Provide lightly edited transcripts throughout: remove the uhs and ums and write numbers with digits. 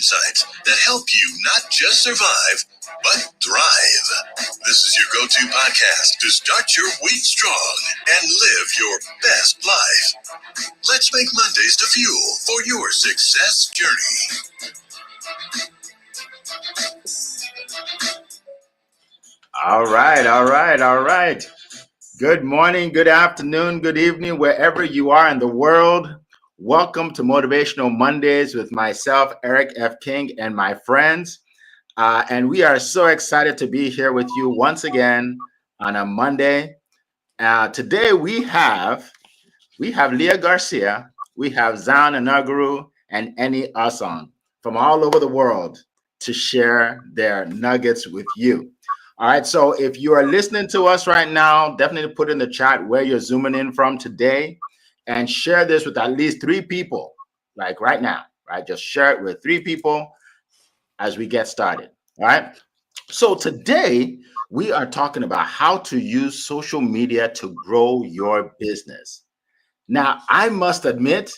insights that help you not just survive, but thrive. This is your go-to podcast to start your week strong and live your best life. Let's make Mondays the fuel for your success journey. All right. Good morning, good afternoon, good evening, wherever you are in the world. Welcome to Motivational Mondays with myself, Eric F. King, and my friends. And we are so excited to be here with you once again on a Monday. Today we have Leah Garcia, we have Zan Anaguru, and Eni Asong from all over the world to share their nuggets with you. All right, so if you are listening to us right now, definitely put in the chat where you're zooming in from today and share this with at least 3 people, like right now, right? Just share it with 3 people as we get started, all right? So today we are talking about how to use social media to grow your business. Now, I must admit,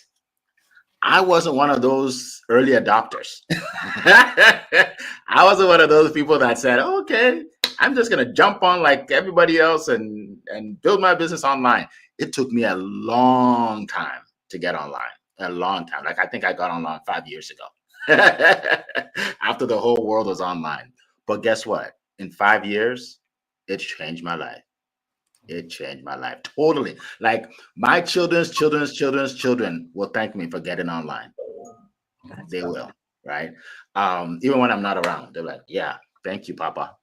I wasn't one of those early adopters. I wasn't one of those people that said, okay, I'm just going to jump on like everybody else and build my business online. It took me a long time to get online, a long time. Like I think I got online 5 years ago after the whole world was online. But guess what? In 5 years, it changed my life. It changed my life totally. Like my children's children will thank me for getting online. They will, right? Even when I'm not around, they're like, yeah, thank you, Papa.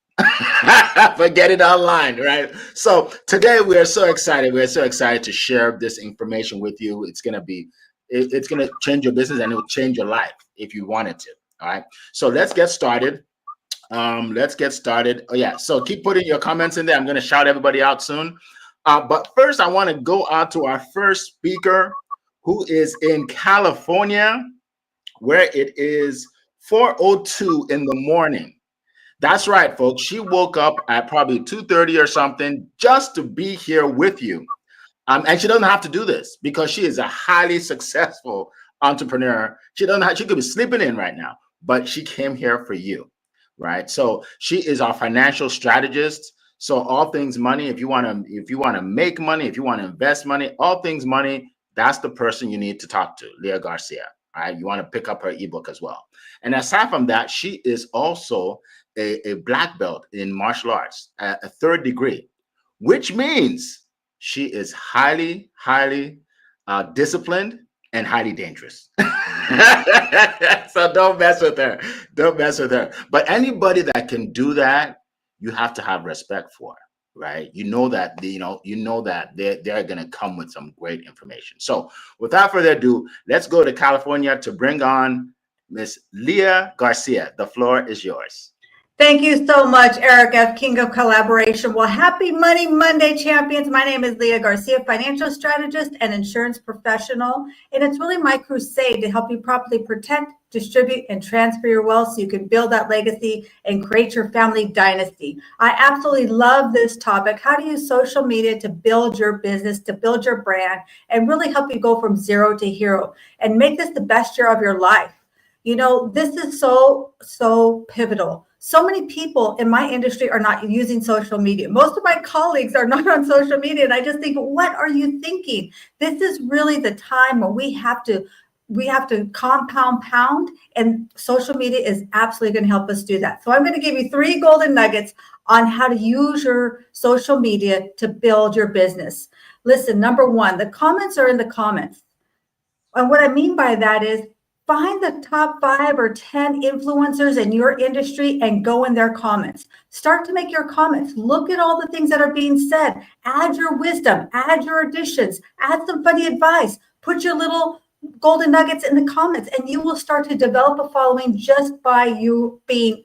for getting online, right? So today we are so excited. We're so excited to share this information with you. It's gonna change your business and it will change your life if you wanted to. All right. So let's get started. Oh yeah. So keep putting your comments in there. I'm gonna shout everybody out soon. But first, I want to go out to our first speaker, who is in California, where it is 4:02 in the morning. That's right, folks. She woke up at probably 2:30 or something just to be here with you. And she doesn't have to do this because she is a highly successful entrepreneur. She could be sleeping in right now, but she came here for you, right? So she is our financial strategist. So all things money, if you want to make money, if you want to invest money, all things money, that's the person you need to talk to, Leah Garcia. All right. You want to pick up her ebook as well. And aside from that, she is also a black belt in martial arts, a 3rd degree, which means she is highly disciplined and highly dangerous. So don't mess with her. But anybody that can do that, you have to have respect for, right? You know that they're going to come with some great information. So without further ado, let's go to California to bring on Miss Leah Garcia. The floor is yours. Thank you so much, Eric F. King of Collaboration. Well, happy Money Monday, champions. My name is Leah Garcia, financial strategist and insurance professional. And it's really my crusade to help you properly protect, distribute, and transfer your wealth so you can build that legacy and create your family dynasty. I absolutely love this topic, how to use social media to build your business, to build your brand, and really help you go from zero to hero and make this the best year of your life. You know, this is so pivotal. So many people in my industry are not using social media. Most of my colleagues are not on social media. And I just think, what are you thinking? This is really the time when we have to compound, and social media is absolutely going to help us do that. So I'm going to give you 3 golden nuggets on how to use your social media to build your business. Listen, number 1, the comments are in the comments. And what I mean by that is, find the top 5 or 10 influencers in your industry and go in their comments. Start to make your comments. Look at all the things that are being said. Add your wisdom, add your additions, add some funny advice. Put your little golden nuggets in the comments, and you will start to develop a following just by you being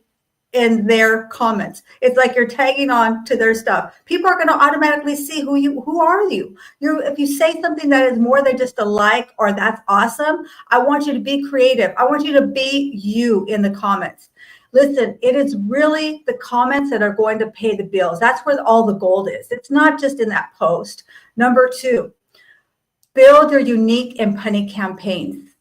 in their comments. It's like you're tagging on to their stuff. People are going to automatically see who are you. If you say something that is more than just a like or that's awesome, I want you to be creative. I want you to be you in the comments. Listen, it is really the comments that are going to pay the bills. That's where all the gold is. It's not just in that post. Number 2, build your unique and punny campaigns.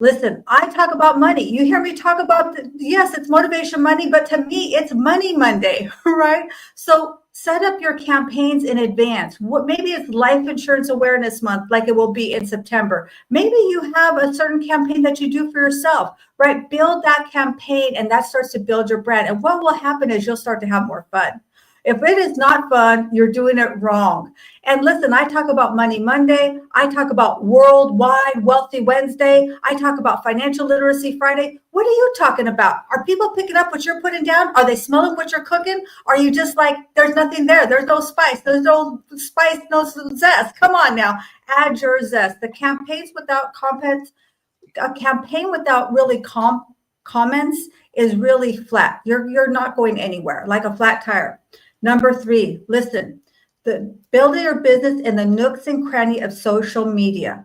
Listen, I talk about money. You hear me talk about, yes, it's Motivation Monday, but to me, it's Money Monday, right? So set up your campaigns in advance. Maybe it's Life Insurance Awareness Month, like it will be in September. Maybe you have a certain campaign that you do for yourself, right? Build that campaign, and that starts to build your brand. And what will happen is you'll start to have more fun. If it is not fun, you're doing it wrong. And listen, I talk about Money Monday. I talk about Worldwide Wealthy Wednesday. I talk about Financial Literacy Friday. What are you talking about? Are people picking up what you're putting down? Are they smelling what you're cooking? Are you just like, there's nothing there? There's no spice. There's no spice, no zest. Come on now. Add your zest. The campaigns without comments, a campaign without really comments is really flat. You're not going anywhere, like a flat tire. Number 3, listen, build your business in the nooks and crannies of social media.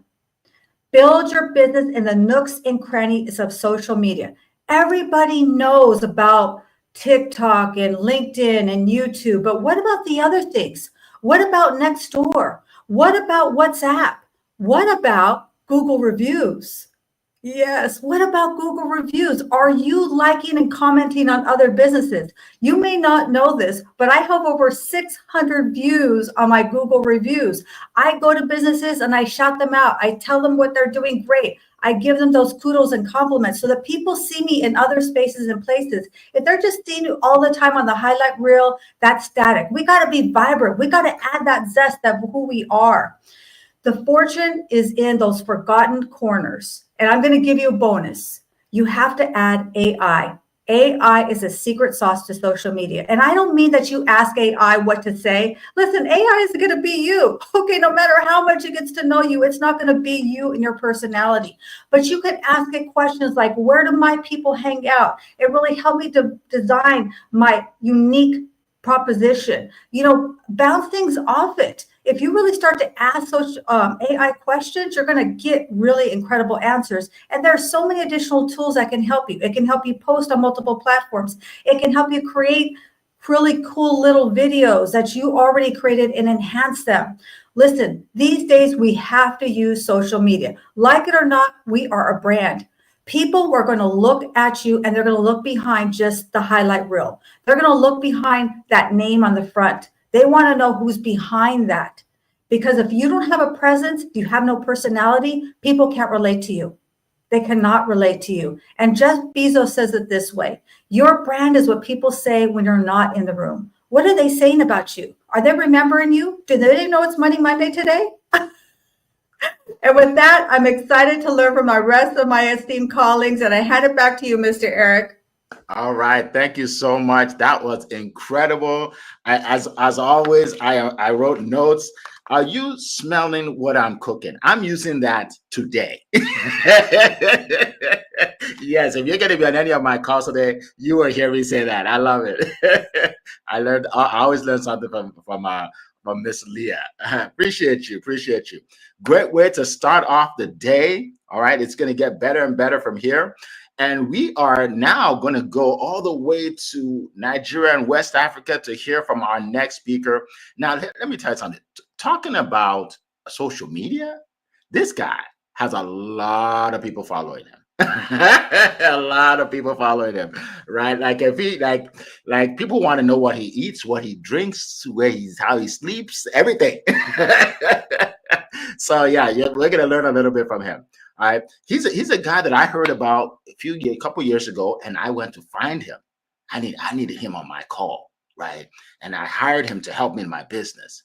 Build your business in the nooks and crannies of social media. Everybody knows about TikTok and LinkedIn and YouTube, but what about the other things? What about Nextdoor? What about WhatsApp? What about Google reviews? Yes. What about Google reviews? Are you liking and commenting on other businesses? You may not know this, but I have over 600 views on my Google reviews. I go to businesses and I shout them out. I tell them what they're doing great. I give them those kudos and compliments so that people see me in other spaces and places. If they're just seeing you all the time on the highlight reel, that's static. We got to be vibrant. We got to add that zest of who we are. The fortune is in those forgotten corners. And I'm going to give you a bonus. You have to add AI. AI is a secret sauce to social media. And I don't mean that you ask AI what to say. Listen, AI is going to be you. Okay, no matter how much it gets to know you, it's not going to be you and your personality. But you can ask it questions like, where do my people hang out? It really helped me to design my unique proposition. Bounce things off it. If you really start to ask AI questions, you're going to get really incredible answers. And there are so many additional tools that can help you. It can help you post on multiple platforms. It can help you create really cool little videos that you already created and enhance them. Listen, these days we have to use social media. Like it or not, we are a brand. People are going to look at you and they're going to look behind just the highlight reel. They're going to look behind that name on the front. They want to know who's behind that. Because if you don't have a presence, you have no personality, people can't relate to you. They cannot relate to you. And Jeff Bezos says it this way. Your brand is what people say when you're not in the room. What are they saying about you? Are they remembering you? Do they know it's Money Monday today? And with that, I'm excited to learn from the rest of my esteemed colleagues. And I hand it back to you, Mr. Eric. All right. Thank you so much. That was incredible. As always, I wrote notes. Are you smelling what I'm cooking? I'm using that today. Yes, if you're going to be on any of my calls today, you will hear me say that. I love it. I always learn something from Miss Leah. Appreciate you. Great way to start off the day. All right. It's going to get better and better from here. And we are now going to go all the way to Nigeria and West Africa to hear from our next speaker. Now, let me tell you something. Talking about social media, this guy has a lot of people following him. A lot of people following him, right? Like if he like people want to know what he eats, what he drinks, how he sleeps, everything. So yeah, we're gonna learn a little bit from him. All right, he's a guy that I heard about a couple years ago, and I went to find him. I needed him on my call, right? And I hired him to help me in my business.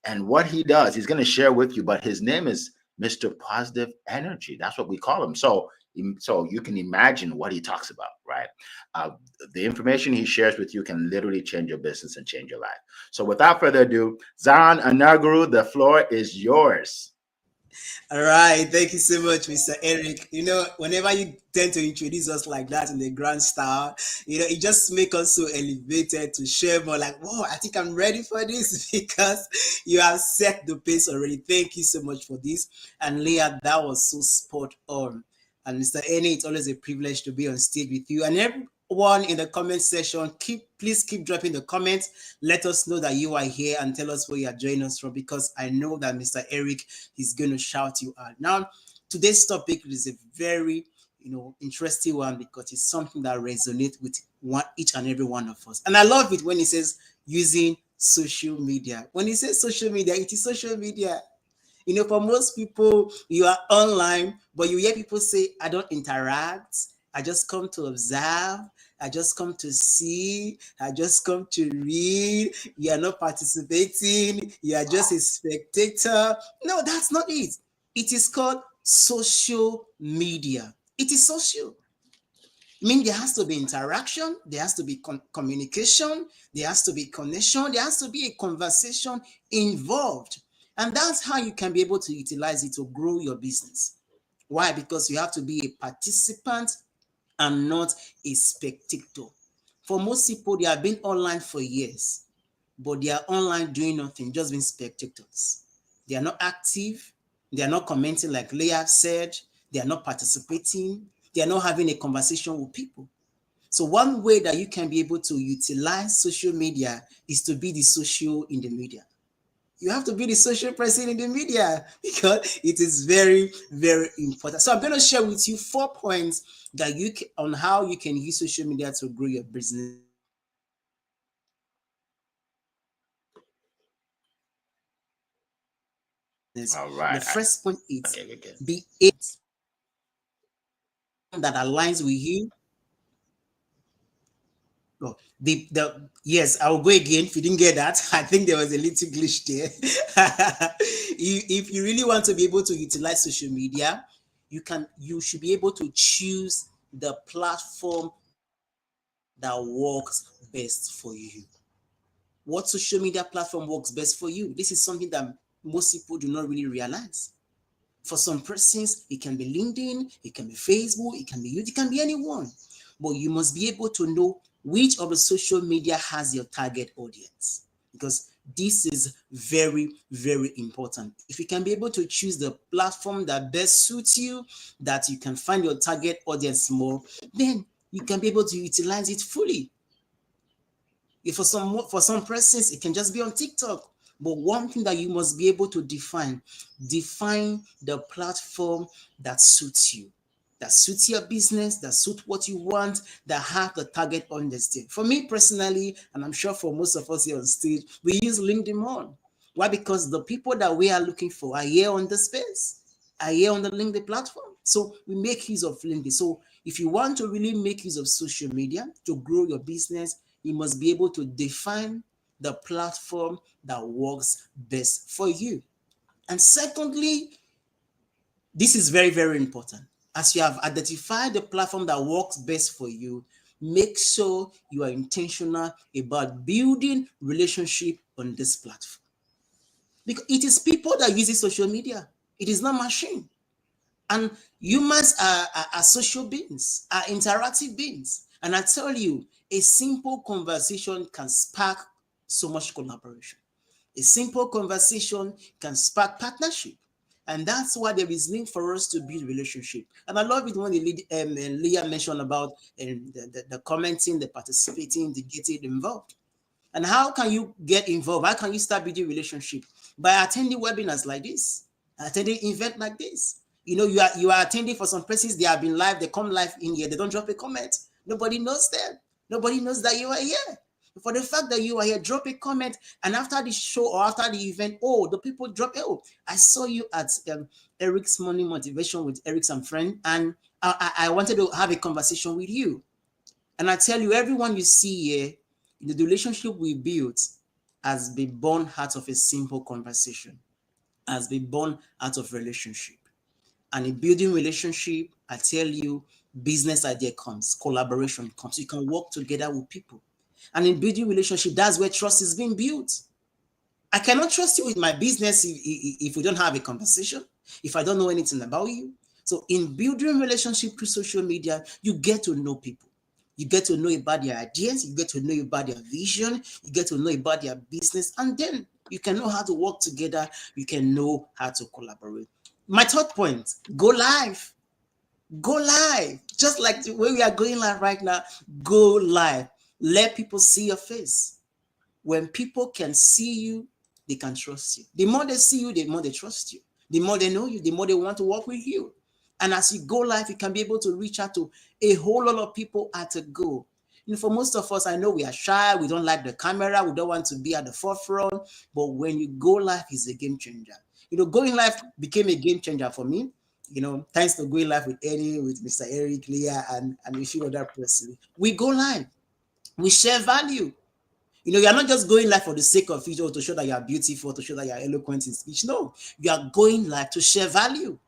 And what he does, he's going to share with you. But his name is Mr. Positive Energy. That's what we call him. So you can imagine what he talks about, right? The information he shares with you can literally change your business and change your life. So without further ado, Zan Anaguru, the floor is yours. All right. Thank you so much, Mr. Eric. Whenever you tend to introduce us like that in the grand style, it just makes us so elevated to share more like, whoa, I think I'm ready for this because you have set the pace already. Thank you so much for this. And Leah, that was so spot on. And Mr. Eni, it's always a privilege to be on stage with you. And everyone in the comment section, please keep dropping the comments. Let us know that you are here and tell us where you are joining us from, because I know that Mr. Eric is going to shout you out. Now, today's topic is a very interesting one because it's something that resonates with each and every one of us. And I love it when he says using social media. When he says social media, it is social media. For most people, you are online, but you hear people say, I don't interact. I just come to observe. I just come to see. I just come to read. You are not participating. You are just a spectator. No, that's not it. It is called social media. It is social. I mean, there has to be interaction, there has to be communication, there has to be connection, there has to be a conversation involved. And that's how you can be able to utilize it to grow your business. Why? Because you have to be a participant and not a spectator. For most people, they have been online for years, but they are online doing nothing, just being spectators. They are not active, they are not commenting like Leah said, they are not participating, they are not having a conversation with people. So one way that you can be able to utilize social media is to be the social in the media. You have to be the social person in the media because it is very, very important. So I'm going to share with you 4 points that on how you can use social media to grow your business. All right. The first point is be it that aligns with you. Oh, yes, I'll go again. If you didn't get that, I think there was a little glitch there. If you really want to be able to utilize social media, you should be able to choose the platform that works best for you. What social media platform works best for you? This is something that most people do not really realize. For some persons, it can be LinkedIn, it can be Facebook, it can be YouTube, it can be anyone. But you must be able to know which of the social media has your target audience, because this is very, very important. If you can be able to choose the platform that best suits you, that you can find your target audience more, then you can be able to utilize it fully. If for some persons, it can just be on TikTok. But one thing that you must be able to define the platform that suits you, that suits your business, that suits what you want, that have the target audience. For me personally, and I'm sure for most of us here on stage, we use LinkedIn more. Why? Because the people that we are looking for are here on the space, are here on the LinkedIn platform. So we make use of LinkedIn. So if you want to really make use of social media to grow your business, you must be able to define the platform that works best for you. And secondly, this is very, very important. As you have identified the platform that works best for you, make sure you are intentional about building relationship on this platform. Because it is people that use social media. It is not machine. And humans are social beings, are interactive beings. And I tell you, a simple conversation can spark so much collaboration. A simple conversation can spark partnership. And that's why there is need for us to build relationship. And I love it when Leah mentioned about the commenting, the participating, the getting involved. And how can you get involved? How can you start building relationship? By attending webinars like this, attending event like this. You are attending for some places, they have been live, they come live in here, they don't drop a comment. Nobody knows them. Nobody knows that you are here. For the fact that you are here, drop a comment, and after the show or after the event, the people drop, I saw you at Eric's Morning Motivation with Eric's and friend, and I wanted to have a conversation with you. And I tell you, everyone you see here, the relationship we built has been born out of a simple conversation, has been born out of relationship. And in building relationship, I tell you, business idea comes, collaboration comes. You can work together with people. And in building relationship, that's where trust is being built. I cannot trust you with my business if we don't have a conversation, if I don't know anything about you. So in building relationship through social media, you get to know people. You get to know about their ideas, you get to know about their vision, you get to know about their business, and then you can know how to work together, you can know how to collaborate. My third point, go live. Go live. Just like the way we are going live right now, go live. Let people see your face. When people can see you, they can trust you. The more they see you, the more they trust you. The more they know you, the more they want to work with you. And as you go live, you can be able to reach out to a whole lot of people at a go. For most of us, I know we are shy, we don't like the camera, we don't want to be at the forefront, but when you go live, it's a game changer. Going live became a game changer for me, thanks to going live with Eddie, with Mr. Eric, Leah, and a few other persons. We go live, we share value. You are not just going live for the sake of it, or to show that you are beautiful, to show that you are eloquent in speech. No, you are going live to share value.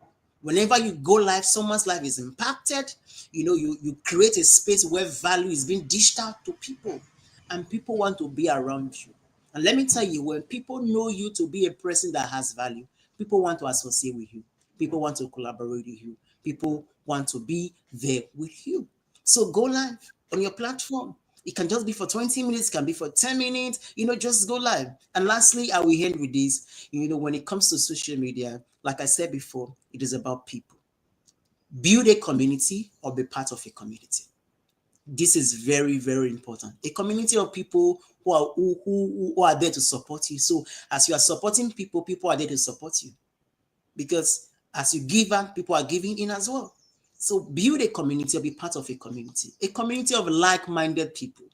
Whenever you go live, someone's life is impacted. You create a space where value is being dished out to people, and people want to be around you. And let me tell you, when people know you to be a person that has value, people want to associate with you. People want to collaborate with you. People want to be there with you. So go live on your platform. It can just be for 20 minutes, it can be for 10 minutes, just go live. And lastly, I will end with this. When it comes to social media, like I said before, it is about people. Build a community or be part of a community. This is very, very important. A community of people who are there to support you. So as you are supporting people, people are there to support you. Because as you give out, people are giving in as well. So build a community or be part of a community of like-minded people,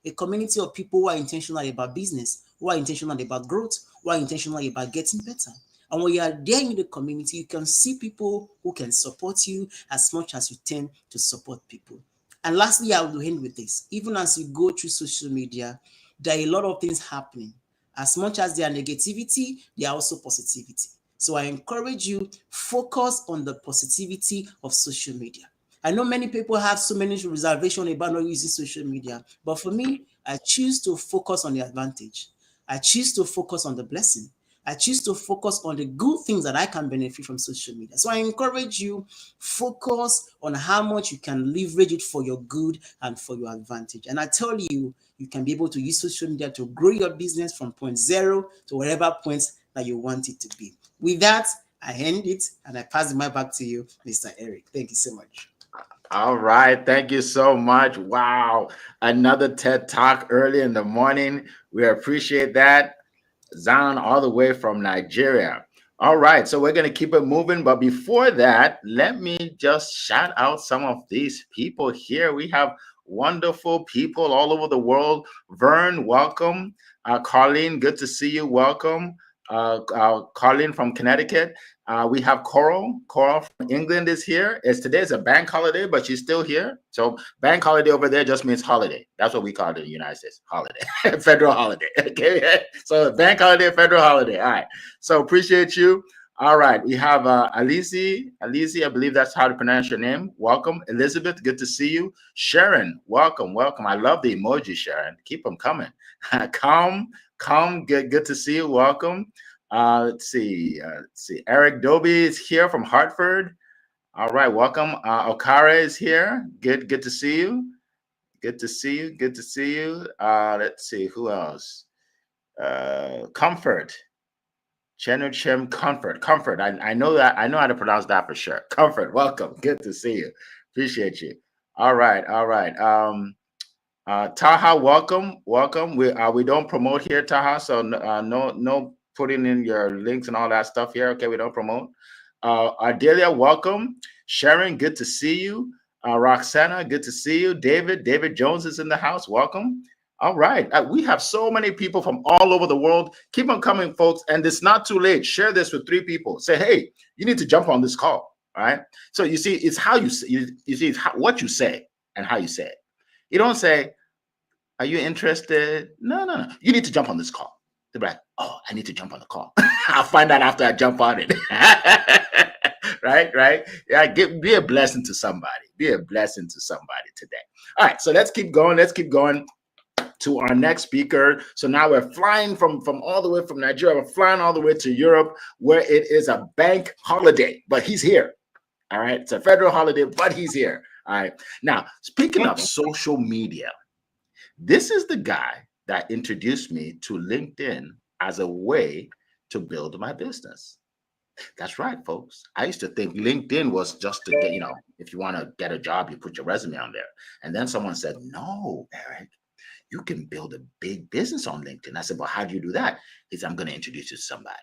a community of people who are intentional about business, who are intentional about growth, who are intentional about getting better. And when you are there in the community, you can see people who can support you as much as you tend to support people. And lastly, I will end with this. Even as you go through social media, there are a lot of things happening. As much as there are negativity, there are also positivity. So I encourage you, focus on the positivity of social media. I know many people have so many reservations about not using social media, but for me, I choose to focus on the advantage. I choose to focus on the blessing. I choose to focus on the good things that I can benefit from social media. So I encourage you, focus on how much you can leverage it for your good and for your advantage. And I tell you, you can be able to use social media to grow your business from point zero to whatever points that you want it to be. With that, I end it and I pass the mic back to you, Mr. Eric. Thank you so much. All right. Thank you so much. Wow. Another TED Talk early in the morning. We appreciate that. Zan, all the way from Nigeria. All right. So we're going to keep it moving. But before that, let me just shout out some of these people here. We have wonderful people all over the world. Vern, welcome. Carlene, good to see you. Welcome. Carlene from Connecticut. We have Coral. Coral from England is here. Today's a bank holiday, but she's still here. So bank holiday over there just means holiday. That's what we call it in the United States, holiday, federal holiday. Okay, so bank holiday, federal holiday. All right. So appreciate you. All right, we have Alice, I believe that's how to pronounce your name. Welcome. Elizabeth, good to see you. Sharon, welcome. I love the emoji, Sharon. Keep them coming. Come, good to see you. Welcome. Let's see. Eric Doby is here from Hartford. All right, welcome. Okara is here. Good to see you. Good to see you. Let's see who else. Comfort. Chenuchem Comfort. I know that. I know how to pronounce that for sure. Comfort. Welcome. Good to see you. Appreciate you. All right. Taha, welcome. We don't promote here, Taha. So no putting in your links and all that stuff here. Okay, we don't promote. Ardelia, welcome. Sharon, good to see you. Roxana, good to see you. David Jones is in the house. Welcome. All right. We have so many people from all over the world. Keep on coming, folks. And it's not too late. Share this with 3 people. Say, hey, you need to jump on this call. All right. So you see, it's how you see, it's what you say and how you say it. You don't say, are you interested? No. You need to jump on this call. They're like, oh, I need to jump on the call. I'll find out after I jump on it. Right? Yeah, be a blessing to somebody. Be a blessing to somebody today. All right, so let's keep going. To our next speaker. So now we're flying from all the way from Nigeria. We're flying all the way to Europe, where it is a bank holiday, but he's here. All right, it's a federal holiday, but he's here. All right. Now, speaking of social media, this is the guy that introduced me to LinkedIn as a way to build my business. That's right, folks. I used to think LinkedIn was just to get, if you want to get a job, you put your resume on there. And then someone said, no, Eric, you can build a big business on LinkedIn. I said, well, how do you do that? He said, I'm going to introduce you to somebody.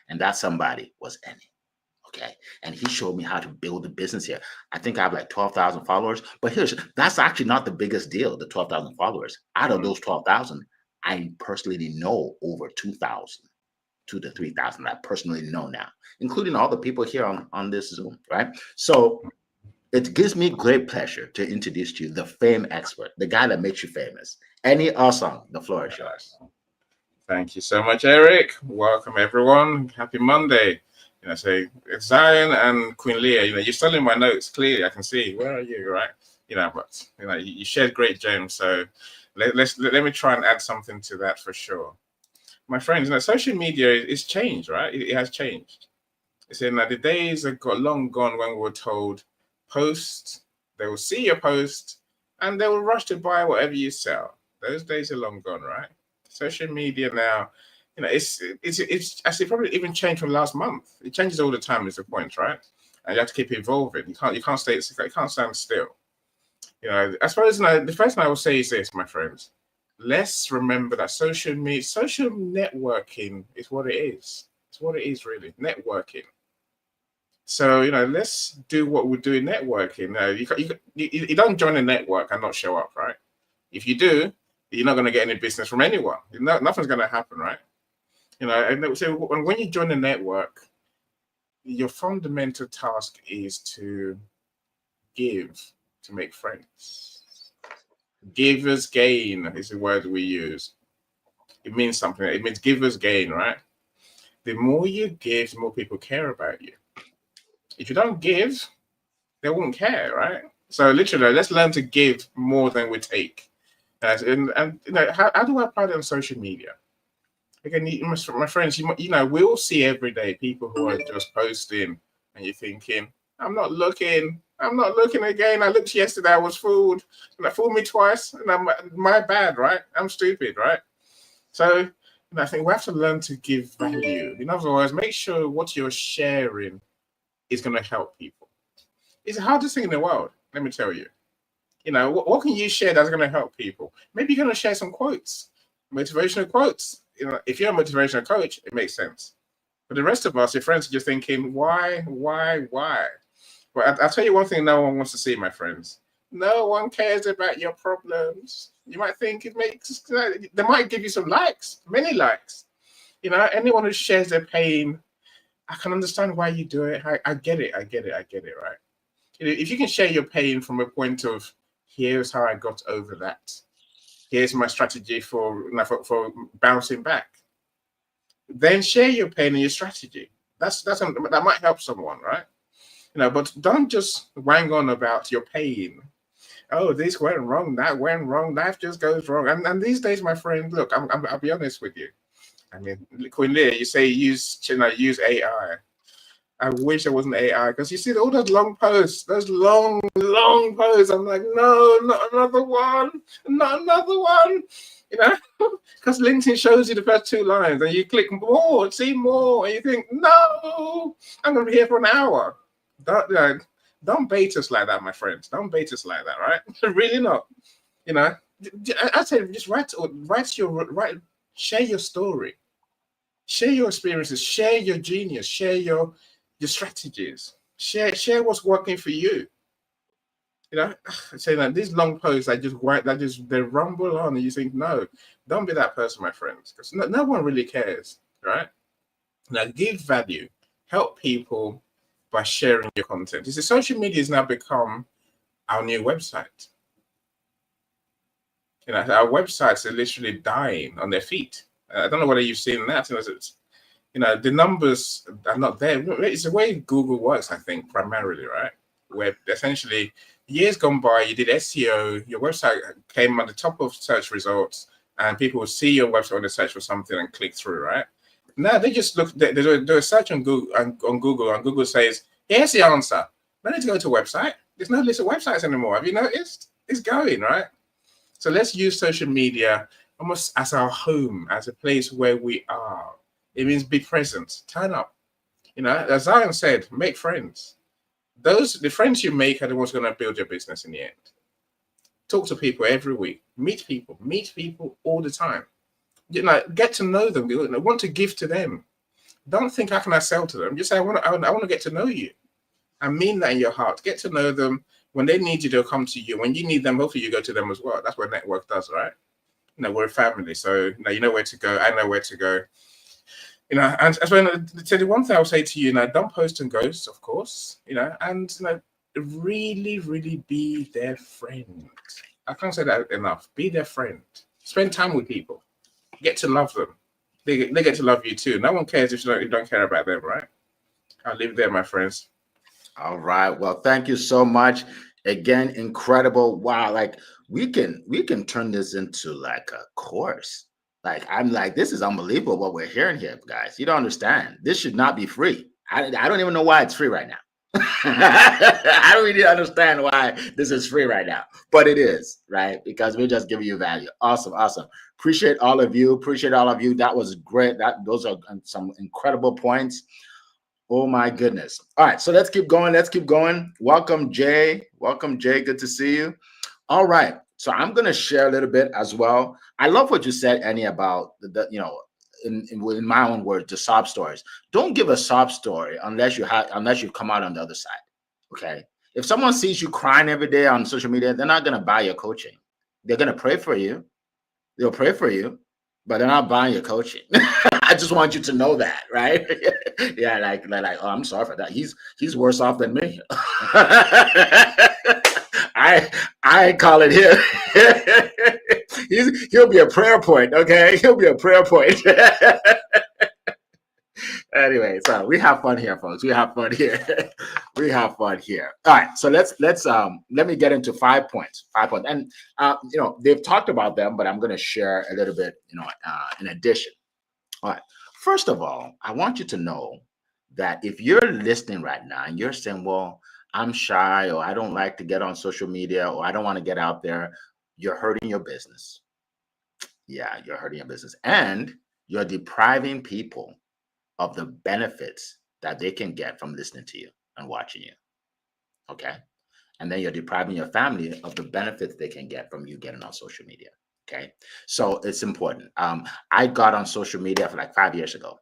And that somebody was Annie. Okay. And he showed me how to build a business here. I think I have like 12,000 followers, but that's actually not the biggest deal, the 12,000 followers. Out of those 12,000, I personally know over 2,000. 2 to 3,000 I personally know now, including all the people here on this Zoom, right? So it gives me great pleasure to introduce to you the fame expert, the guy that makes you famous. Any Osong, the floor is yours. Thank you so much, Eric. Welcome, everyone. Happy Monday. So it's Zion and Queen Leah. You're still in my notes clearly. I can see. Where are you, right? But you shared great gems. So let me try and add something to that for sure. My friends, social media is changed, right? It has changed. It's in the days are long gone when we were told post, they will see your post, and they will rush to buy whatever you sell. Those days are long gone, right? Social media now, it's actually probably even changed from last month. It changes all the time, is the point, right? And you have to keep evolving. You can't stand still. I suppose the first thing I will say is this, my friends. Let's remember that social networking is what it is. It's what it is, really, networking. So let's do what we're doing networking. You don't join a network and not show up, right? If you do, you're not going to get any business from anyone. Nothing's going to happen, right? And so when you join a network, your fundamental task is to give, to make friends. Givers gain is the word we use. It means something. It means givers gain, right? The more you give, the more people care about you. If you don't give, they won't care, right? So literally, let's learn to give more than we take. How do I apply that on social media? Again, my friends, we all see every day people who are just posting, and you're thinking, I'm not looking again. I looked yesterday, I was fooled, and I fooled me twice, and my bad, right? I'm stupid, right? So I think we have to learn to give value. In other words, make sure what you're sharing is going to help people. It's the hardest thing in the world, let me tell you. What can you share that's going to help people? Maybe you're going to share some quotes, motivational quotes. If you're a motivational coach, it makes sense. But the rest of us, your friends, are just thinking, why? But I'll tell you one thing no one wants to see, my friends. No one cares about your problems. You might think they might give you some likes, many likes. Anyone who shares their pain, I can understand why you do it. I get it, right? If you can share your pain from a point of, here's how I got over that. Here's my strategy for bouncing back. Then share your pain and your strategy. That might help someone, right? But don't just wang on about your pain. Oh, this went wrong, that went wrong, life just goes wrong. And these days, my friend, look, I'll be honest with you. I mean, Queen Leah, you say use AI. I wish it wasn't AI, because you see all those long posts, those long posts. I'm like, no, not another one. Because LinkedIn shows you the first 2 lines, and you click more, see more, and you think, no, I'm going to be here for an hour. Don't bait us like that, my friends. Don't bait us like that, right? Really not. I say just share your story, share your experiences, share your genius, share your strategies, share what's working for you. Saying that these long posts, they rumble on, and you think, no, don't be that person, my friends, because no one really cares, right? Now, give value, help people by sharing your content. Social media has now become our new website. Our websites are literally dying on their feet. I don't know whether you've seen that. The numbers are not there. It's the way Google works, I think, primarily, right? Where essentially, years gone by, you did SEO, your website came at the top of search results, and people will see your website when they search for something and click through, right? Now they just look, they do a search on Google, and Google says, here's the answer. No need to go to a website. There's no list of websites anymore. Have you noticed? It's going, right? So let's use social media almost as our home, as a place where we are. It means be present, turn up. As Zion said, make friends. The friends you make are the ones going to build your business in the end. Talk to people every week. Meet people all the time. Get to know them. Want to give to them. don't think how can I sell to them. Just say I want to get to know you. I mean that in your heart. Get to know them. When they need you, they'll come to you. When you need them, hopefully you go to them as well. That's what network does, right? We're a family, so you know where to go. I know where to go. And as well, so the one thing I'll say to you, don't post and ghost, of course, and really, really be their friend. I can't say that enough. Be their friend. Spend time with people. Get to love them. They get to love you too. No one cares if you don't care about them, right? I'll leave it there, my friends. All right. Well, thank you so much. Again, incredible. Wow. Like we can turn this into like a course. Like I'm like, this is unbelievable what we're hearing here, guys. You don't understand. This should not be free. I don't even know why it's free right now. I don't really understand why this is free right now, but it is, right? Because we're just giving you value. Awesome. Appreciate all of you. That was great. Those are some incredible points. Oh my goodness. All right, so let's keep going. Welcome, Jay. Good to see you. All right, so I'm going to share a little bit as well. I love what you said, Annie, about in my own words, the sob stories. Don't give a sob story unless you come out on the other side. Okay. If someone sees you crying every day on social media, they're not going to buy your coaching. They're going to pray for you. They'll pray for you, but they're not buying your coaching. I just want you to know that, right? Yeah, like, oh, I'm sorry for that. He's worse off than me. I call it here. He'll be a prayer point, okay? He'll be a prayer point. Anyway, so we have fun here, folks. We have fun here. All right, so let me get into 5 points. And they've talked about them, but I'm going to share a little bit, in addition. All right. First of all, I want you to know that if you're listening right now and you're saying, well, I'm shy, or I don't like to get on social media, or I don't want to get out there, you're hurting your business. Yeah, you're hurting your business. And you're depriving people of the benefits that they can get from listening to you and watching you. Okay. And then you're depriving your family of the benefits they can get from you getting on social media. Okay. So it's important. I got on social media for like 5 years ago.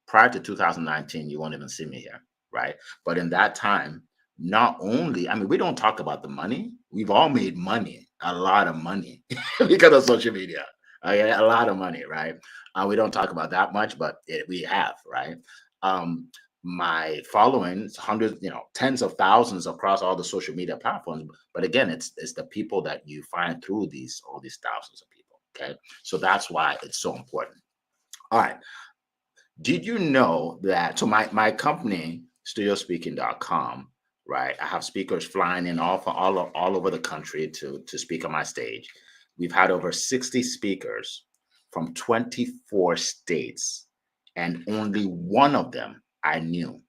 Prior to 2019, you won't even see me here. Right. But in that time, not only, we don't talk about the money. We've all made money, a lot of money because of social media. Okay, a lot of money, right? We don't talk about that much, but we have, right? My following, hundreds, tens of thousands across all the social media platforms. But again, it's the people that you find through all these thousands of people. Okay, so that's why it's so important. All right. Did you know that? So my company, StudioSpeaking.com, right? I have speakers flying in all over the country to speak on my stage. We've had over 60 speakers from 24 states, and only one of them I knew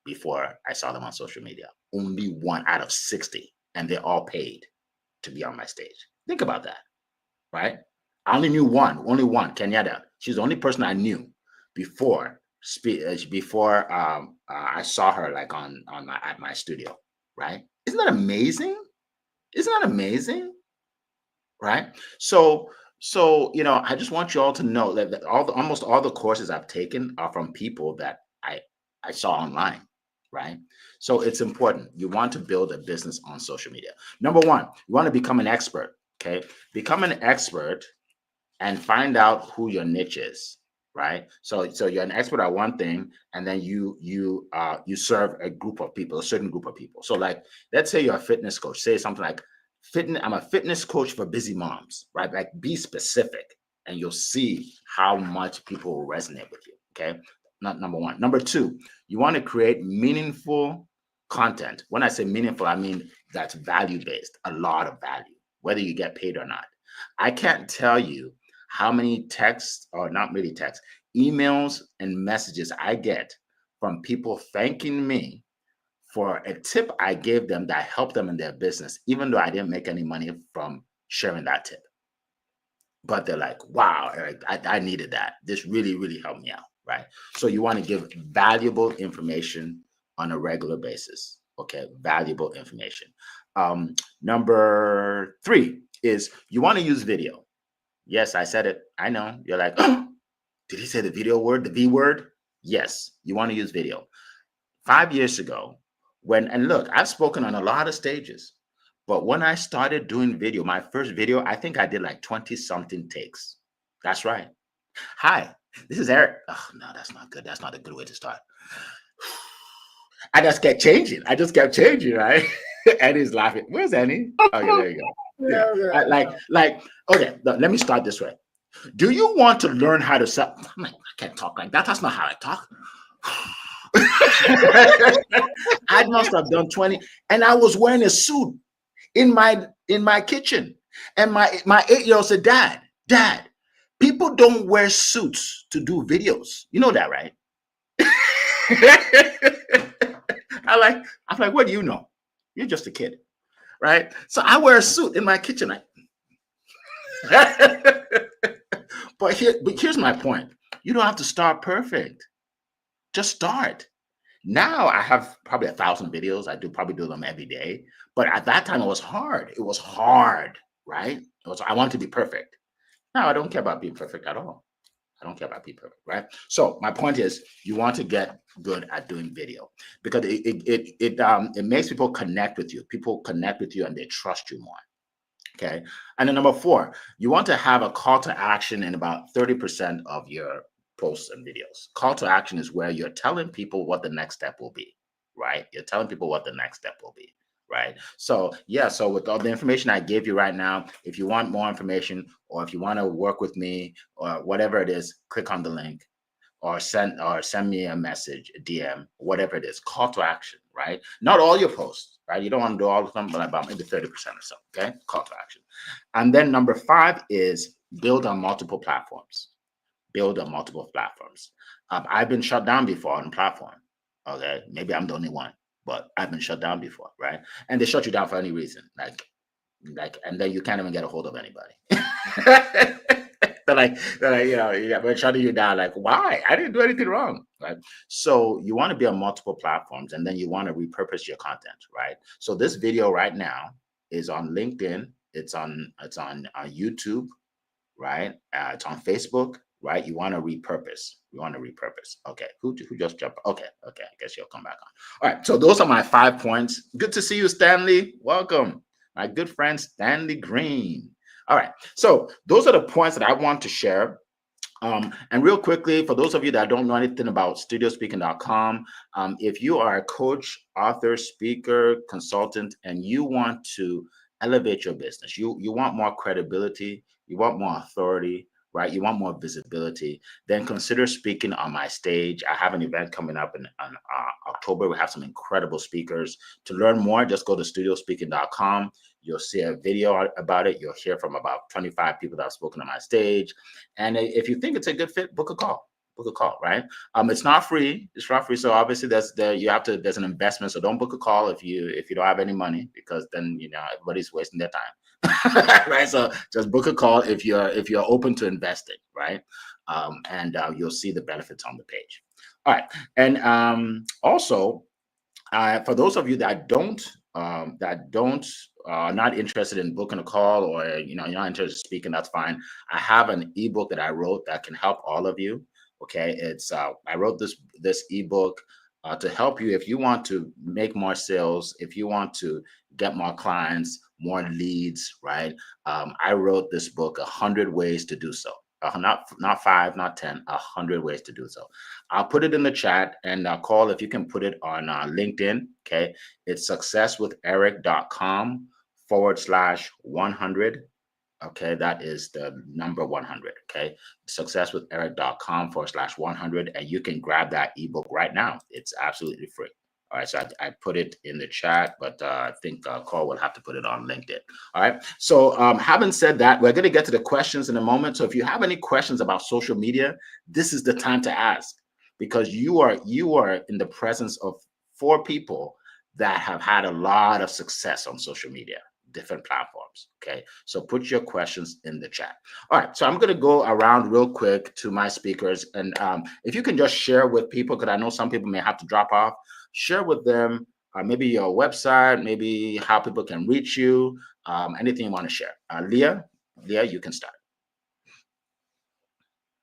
before I saw them on social media. Only one out of 60, and they all paid to be on my stage. Think about that, right? I only knew only one, Kenyatta. She's the only person I knew before I saw her like at my studio, right? Isn't that amazing? Right? So I just want you all to know that almost all the courses I've taken are from people that I saw online, right? So it's important. You want to build a business on social media. Number one, you want to become an expert. Okay, become an expert and find out who your niche is. Right. So you're an expert at one thing, and then you serve a certain group of people. So like, let's say you're a fitness coach. Say something like, I'm a fitness coach for busy moms, right? Like, be specific, and you'll see how much people will resonate with you. Okay. Not number one. Number two, you want to create meaningful content. When I say meaningful, I mean that's value-based, a lot of value, whether you get paid or not. I can't tell you how many texts, or not really texts, emails and messages I get from people thanking me for a tip I gave them that helped them in their business, even though I didn't make any money from sharing that tip. But they're like, wow, Eric, I needed that. This really, really helped me out, right? So you want to give valuable information on a regular basis, okay? Valuable information. Number three is you want to use video. Yes, I said it. I know. You're like, oh, did he say the video word, the V word? Yes, you want to use video. 5 years ago, and look, I've spoken on a lot of stages, but when I started doing video, my first video, I think I did like 20 something takes. That's right. Hi, this is Eric. Oh, no, that's not good. That's not a good way to start. I just kept changing. Right? Annie's laughing. Where's Annie? Okay, there you go. Yeah. Okay, let me start this way. Do you want to learn how to sell? I can't talk like that. That's not how I talk. I must have done 20, and I was wearing a suit in my kitchen. And my 8-year-old said, Dad, people don't wear suits to do videos. You know that, right? I'm like, what do you know? You're just a kid, right? So I wear a suit in my kitchen. But here's my point. You don't have to start perfect. Just start. Now I have probably 1,000 videos. I probably do them every day. But at that time, it was hard. It was hard, right? I wanted to be perfect. Now I don't care about being perfect at all. I don't care about being perfect, right? So my point is, you want to get good at doing video because it makes people connect with you. People connect with you and they trust you more. Okay. And then number 4, you want to have a call to action in about 30% of your posts and videos. Call to action is where you're telling people what the next step will be, right? You're telling people what the next step will be, right? So yeah, so with all the information I gave you right now, if you want more information or if you want to work with me or whatever it is, click on the link or send me a message, a DM, whatever it is. Call to action, right? Not all your posts, right? You don't want to do all of them, but about maybe 30% or so, okay? Call to action. And then number 5 is build on multiple platforms. Build on multiple platforms. I've been shut down before on a platform, okay? Maybe I'm the only one, but I've been shut down before, right? And they shut you down for any reason, and then you can't even get a hold of anybody. They're shutting you down. Like, why? I didn't do anything wrong, right? So you want to be on multiple platforms, and then you want to repurpose your content, right? So this video right now is on LinkedIn. It's on YouTube, right? It's on Facebook, right? You want to repurpose. Okay. Who just jumped? Okay. I guess you'll come back on. All right. So those are my 5 points. Good to see you, Stanley. Welcome, my good friend Stanley Green. All right, so those are the points that I want to share. And real quickly, for those of you that don't know anything about studiospeaking.com, if you are a coach, author, speaker, consultant, and you want to elevate your business, you want more credibility, you want more authority, right? You want more visibility, then consider speaking on my stage. I have an event coming up in October. We have some incredible speakers. To learn more, just go to studiospeaking.com. You'll see a video about it. You'll hear from about 25 people that have spoken on my stage. And if you think it's a good fit, book a call, right? It's not free. It's not free. So obviously there's an investment. So don't book a call if you don't have any money, because then, everybody's wasting their time. Right. So just book a call if you're open to investing, right? And you'll see the benefits on the page. All right. And also, for those of you that are not interested in booking a call, or you're not interested in speaking, that's fine. I have an ebook that I wrote that can help all of you. Okay, it's I wrote this ebook to help you if you want to make more sales, if you want to get more clients, more leads, right? I wrote this book, 100 ways to do so. Not 5, not 10, 100 ways to do so. I'll put it in the chat, and call if you can put it on LinkedIn. Okay, it's successwitheric.com/100. Okay, that is the number 100. Okay, successwitheric.com/100, and you can grab that ebook right now. It's absolutely free. All right, so I put it in the chat, but I think Cole will have to put it on LinkedIn. All right, so having said that, we're going to get to the questions in a moment. So if you have any questions about social media, this is the time to ask, because you are in the presence of 4 people that have had a lot of success on social media, different platforms. Okay, so put your questions in the chat. All right, so I'm going to go around real quick to my speakers, and if you can just share with people, because I know some people may have to drop off. Share with them maybe your website, maybe how people can reach you, anything you want to share. Leah, you can start.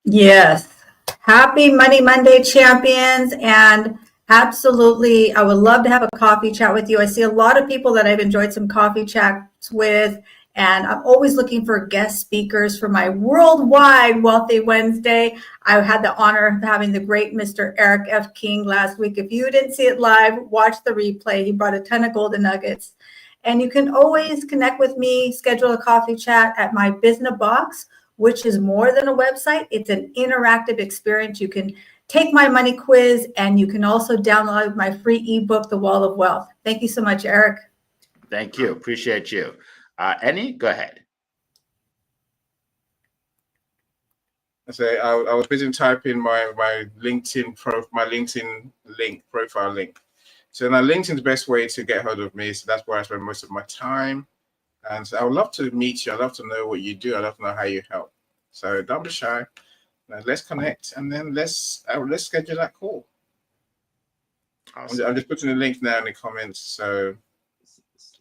Yes. Happy Money Monday, champions. And absolutely, I would love to have a coffee chat with you. I see a lot of people that I've enjoyed some coffee chats with, and I'm always looking for guest speakers for my worldwide Wealthy Wednesday. I had the honor of having the great Mr. Eric F. King last week. If you didn't see it live, watch the replay. He brought a ton of golden nuggets. And you can always connect with me, schedule a coffee chat at my Business Box, which is more than a website. It's an interactive experience. You can take my money quiz, and you can also download my free ebook, The Wall of Wealth. Thank you so much, Eric. Thank you. Appreciate you. Annie, go ahead. I was busy typing my LinkedIn profile link. So now LinkedIn's the best way to get hold of me. So that's where I spend most of my time. And so I would love to meet you. I'd love to know what you do. I'd love to know how you help. So don't be shy. Now let's connect, and then let's schedule that call. Awesome. I'm just putting the link now in the comments. So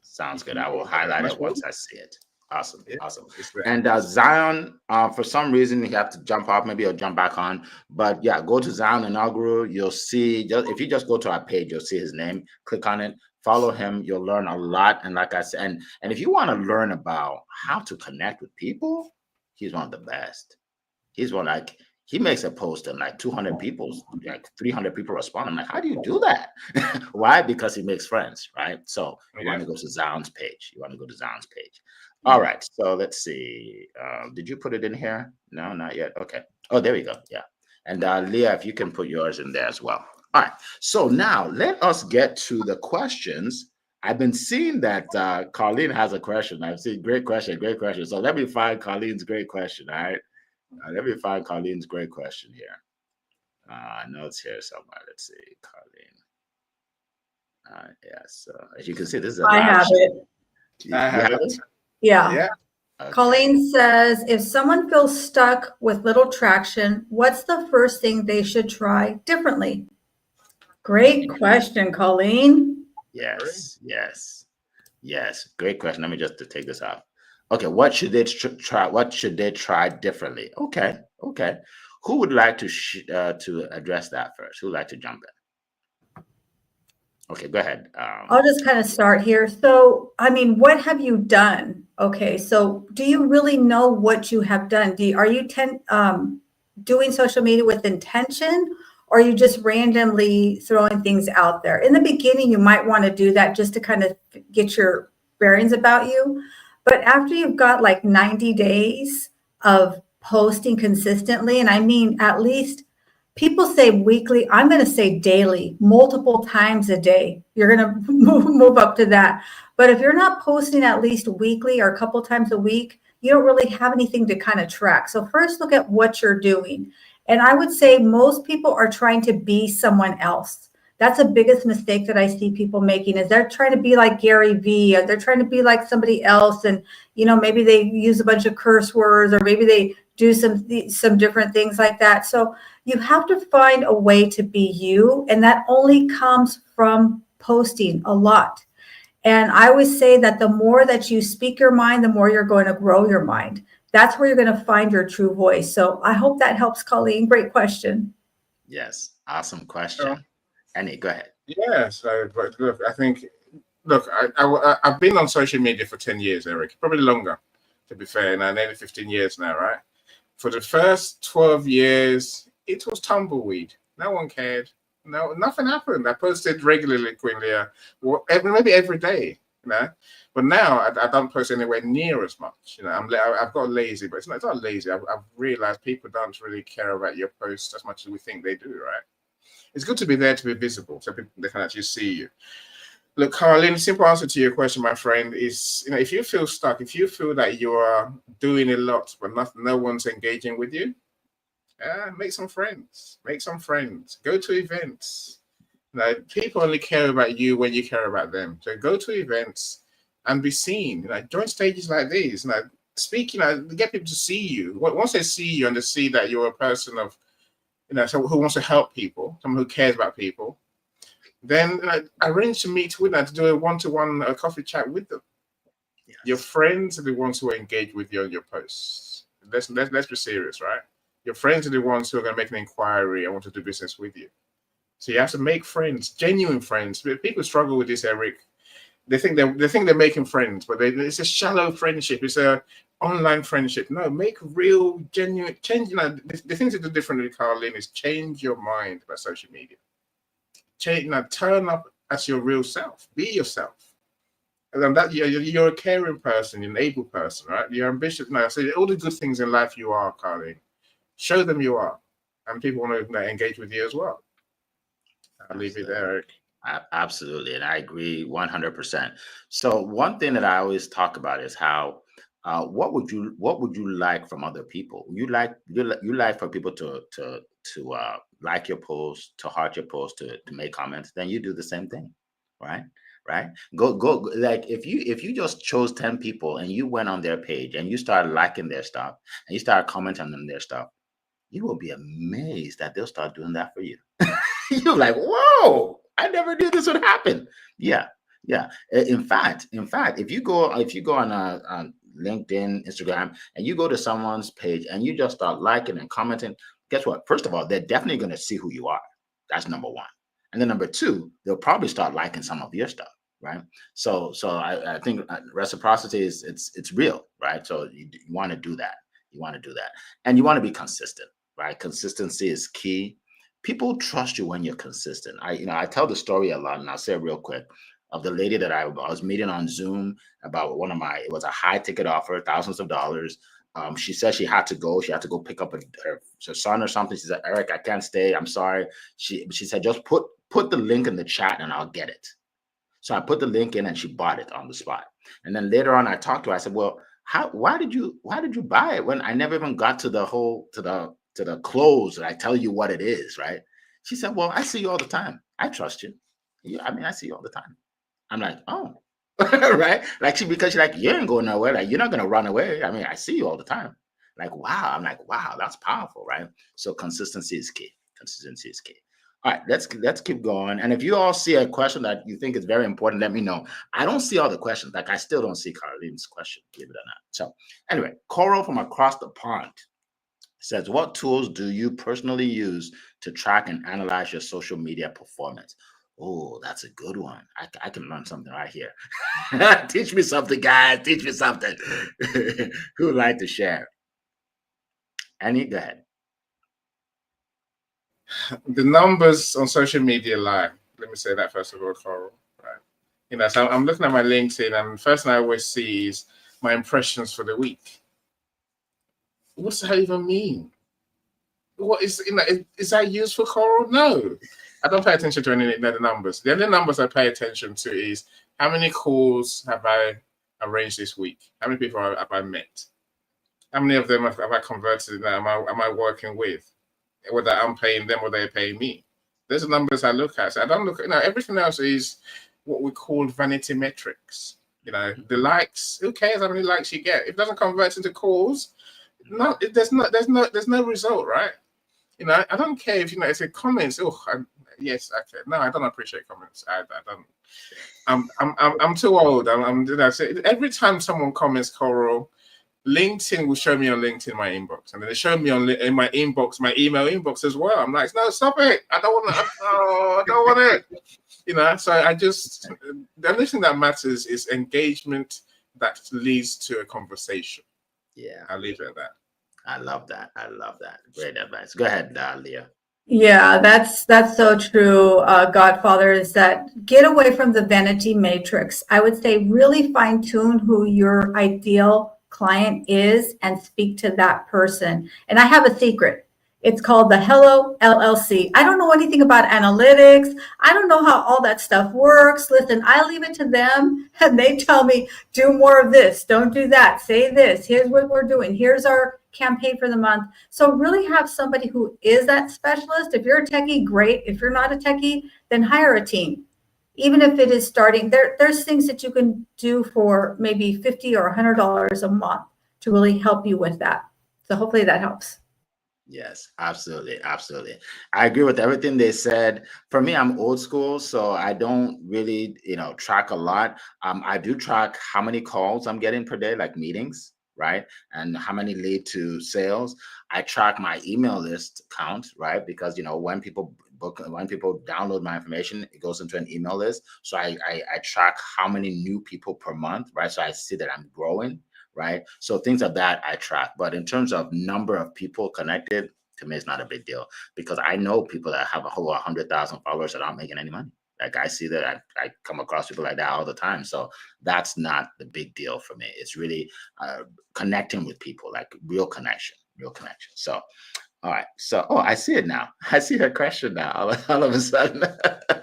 sounds good. I will highlight it once I see it. Awesome. Yeah, awesome. And Zion, for some reason, you have to jump off. Maybe he'll jump back on. But yeah, go to Zion Inaugural. You'll see, if you just go to our page, you'll see his name. Click on it. Follow him. You'll learn a lot. And like I said, and if you want to learn about how to connect with people, he's one of the best. He's one he makes a post and like 200 people, like 300 people respond. I'm like, how do you do that? Why? Because he makes friends, right? So you want to go to Zion's page. All right, so let's see. Did you put it in here? No, not yet. Okay. Oh, there we go. Yeah. And Leah, if you can put yours in there as well. All right. So now let us get to the questions. I've been seeing that Colleen has a question. I've seen great question. So let me find Colleen's great question. All right. Let me find Colleen's great question here. I know it's here somewhere. Let's see, Colleen. Yes. As you can see, this is I have it. I have it. Yeah. Okay. Colleen says, if someone feels stuck with little traction, what's the first thing they should try differently? Great question, Colleen. Yes. Great question. Let me just take this off. Okay, what should they try? What should they try differently? Okay. Who would like to address that first? Who would like to jump in? Okay, go ahead. I'll just kind of start here. So, I mean, what have you done? Okay, so do you really know what you have done? Are you doing social media with intention, or are you just randomly throwing things out there? In the beginning, you might want to do that just to kind of get your bearings about you. But after you've got like 90 days of posting consistently, and I mean at least, people say weekly, I'm going to say daily, multiple times a day. You're going to move up to that. But if you're not posting at least weekly or a couple times a week, you don't really have anything to kind of track. So first look at what you're doing. And I would say most people are trying to be someone else. That's the biggest mistake that I see people making, is they're trying to be like Gary Vee, or they're trying to be like somebody else. And, maybe they use a bunch of curse words, or maybe they do some different things like that. So you have to find a way to be you. And that only comes from posting a lot. And I always say that the more that you speak your mind, the more you're going to grow your mind. That's where you're going to find your true voice. So I hope that helps, Colleen. Great question. Yes. Awesome question. Annie, go ahead. Yeah. So, but look, I've been on social media for 10 years, Eric, probably longer, to be fair, now nearly 15 years now, right? For the first 12 years, it was tumbleweed. No one cared. No, nothing happened. I posted regularly, Queen Leah, maybe every day, But now I don't post anywhere near as much. I've got lazy, but it's not lazy. I've realized people don't really care about your posts as much as we think they do, right? It's good to be there, to be visible, so people, they can actually see you. Look, Carlin, simple answer to your question, my friend, is, if you feel stuck, if you feel that you are doing a lot, but no one's engaging with you, make some friends. Go to events. People only care about you when you care about them. So go to events and be seen. Join stages like these. Speak. Get people to see you. Once they see you and they see that you're a person of, someone who wants to help people, someone who cares about people, then arrange to meet with them, to do a one-to-one coffee chat with them. Yes. Your friends are the ones who engage with you on your posts. Let's be serious, right? Your friends are the ones who are going to make an inquiry. I want to do business with you. So you have to make friends, genuine friends. People struggle with this, Eric. They think they're making friends, but it's a shallow friendship. It's a online friendship. No, make real, genuine change. The things to do differently, Carlene, is change your mind about social media. Turn up as your real self. Be yourself. And that you're a caring person, you're an able person, right? You're ambitious. No, so all the good things in life you are, Carlene. Show them you are, and people want to engage with you as well. I'll leave it there, Eric. Absolutely, and I agree 100%. So one thing that I always talk about is how what would you like from other people? You like for people to like your post, to heart your post, to make comments. Then you do the same thing, right? Right? Go like if you just chose 10 people and you went on their page and you started liking their stuff and you started commenting on their stuff, you will be amazed that they'll start doing that for you. You're like, whoa, I never knew this would happen. Yeah. In fact, if you go on LinkedIn, Instagram, and you go to someone's page and you just start liking and commenting, guess what? First of all, they're definitely going to see who you are. That's number one. And then number two, they'll probably start liking some of your stuff, right? So I think reciprocity it's real, right? So you want to do that. You want to do that, and you want to be consistent, right? Consistency is key. People trust you when you're consistent. I tell the story a lot, and I'll say it real quick, of the lady that I was meeting on Zoom about it was a high ticket offer, thousands of dollars. She said she had to go pick up her son or something. She said, Eric, I can't stay. I'm sorry. She said, just put the link in the chat and I'll get it. So I put the link in and she bought it on the spot. And then later on I talked to her. I said, well, why did you buy it when I never even got to the close and I tell you what it is, right? She said, well, I see you all the time. I trust you. I see you all the time. I'm like, oh, right? Because she's like, you ain't going nowhere. Like, you're not going to run away. I mean, I see you all the time. Like, wow. I'm like, wow, that's powerful, right? So consistency is key. Consistency is key. All right, let's keep going. And if you all see a question that you think is very important, let me know. I don't see all the questions. Like, I still don't see Carlene's question, believe it or not. So anyway, Coral from across the pond says, what tools do you personally use to track and analyze your social media performance? Oh, that's a good one. I can learn something right here. Teach me something, guys. Teach me something. Who would like to share? Annie, go ahead. The numbers on social media lie. Let me say that first of all, Coral. Right. So I'm looking at my LinkedIn, and the first thing I always see is my impressions for the week. What does that even mean? What is that useful, Coral? No. I don't pay attention to any of the numbers. The only numbers I pay attention to is how many calls have I arranged this week? How many people have I met? How many of them have I converted? Am I working with? Whether I'm paying them or they're paying me. Those are numbers I look at. So I don't look at, everything else is what we call vanity metrics. The likes, who cares how many likes you get? If it doesn't convert into calls, there's no result, right? I don't care if it's a comments. Yes, okay. No, I don't appreciate comments. I don't. I'm too old. Every time someone comments, Coral, LinkedIn will show me on LinkedIn my inbox, and then they show me in my inbox, my email inbox as well. I'm like, no, stop it! I don't want it. I don't want it. So the only thing that matters is engagement that leads to a conversation. Yeah, I'll leave it at that. I love that. Great advice. Go ahead, Leah. Yeah, that's so true, Godfather, is that get away from the vanity matrix. I would say really fine tune who your ideal client is and speak to that person. And I have a secret. It's called the Hello LLC. I don't know anything about analytics. I don't know how all that stuff works. Listen, I leave it to them and they tell me, do more of this. Don't do that. Say this. Here's what we're doing. Here's our campaign for the month. So really have somebody who is that specialist. If you're a techie, great. If you're not a techie, then hire a team. Even if it is starting, there's things that you can do for maybe $50 or $100 a month to really help you with that. So hopefully that helps. Yes, absolutely. I agree with everything they said. For me, I'm old school, so I don't really, track a lot. I do track how many calls I'm getting per day, like meetings, right? And how many lead to sales. I track my email list count, right? Because when people download my information, it goes into an email list. So I track how many new people per month, right? So I see that I'm growing, right? So things of that I track. But in terms of number of people connected, to me, it's not a big deal, because I know people that have a whole 100,000 followers that aren't making any money. Like, I see that, I come across people like that all the time. So that's not the big deal for me. It's really connecting with people, like real connection. So, all right. So, I see it now. I see her question now. All of a sudden,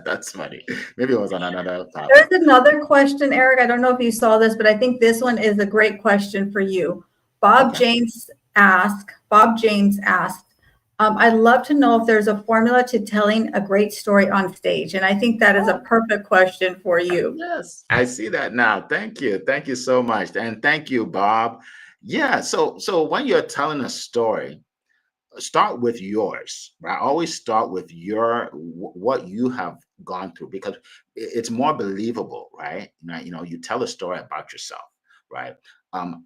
that's funny. Maybe it was on another topic. There's another question, Eric. I don't know if you saw this, but I think this one is a great question for you. Bob James asked, I'd love to know if there's a formula to telling a great story on stage. And I think that is a perfect question for you. Yes, I see that now. Thank you. Thank you so much. And thank you, Bob. Yeah. So when you're telling a story, start with yours, right? Always start with what you have gone through, because it's more believable, right? You tell a story about yourself, right?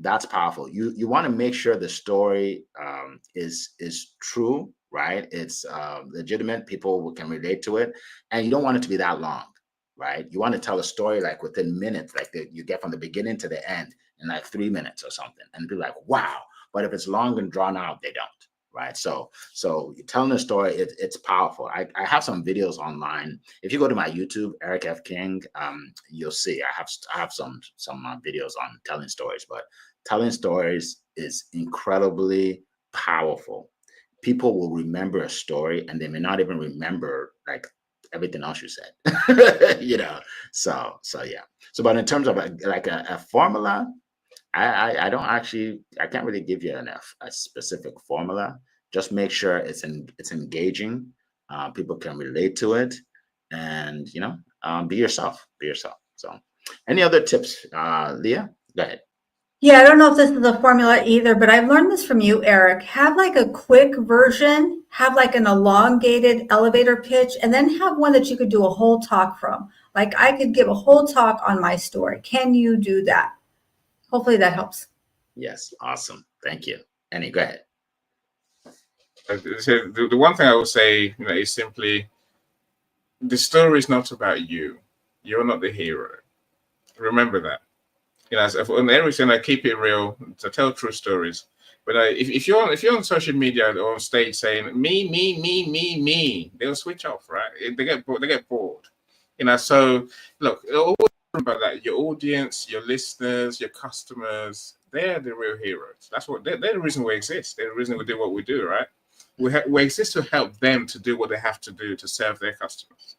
That's powerful. You want to make sure the story is true, right? It's legitimate. People can relate to it, and you don't want it to be that long, right? You want to tell a story like within minutes, like you get from the beginning to the end in like 3 minutes or something, and be like, wow. But if it's long and drawn out, they don't. Right. So telling a story, it's powerful. I have some videos online. If you go to my YouTube, Eric F. King, you'll see I have some videos on telling stories. But telling stories is incredibly powerful. People will remember a story, and they may not even remember like everything else you said. So yeah. So, but in terms of a formula, I can't really give you a specific formula. Just make sure it's engaging. People can relate to it, and be yourself. So, any other tips, Leah? Go ahead. Yeah, I don't know if this is a formula either, but I've learned this from you, Eric. Have like a quick version, have like an elongated elevator pitch, and then have one that you could do a whole talk from. Like, I could give a whole talk on my story. Can you do that? Hopefully that helps. Yes, awesome. Thank you. Annie, go ahead. So the one thing I would say, is simply, the story is not about you. You're not the hero. Remember that. On everything, I keep it real, to tell true stories. But if you're on social media or on stage saying me, they'll switch off, right? They get bored. So look, always remember that your audience, your listeners, your customers, they're the real heroes. That's what they're the reason we exist. They're the reason we do what we do, right? We exist to help them to do what they have to do to serve their customers.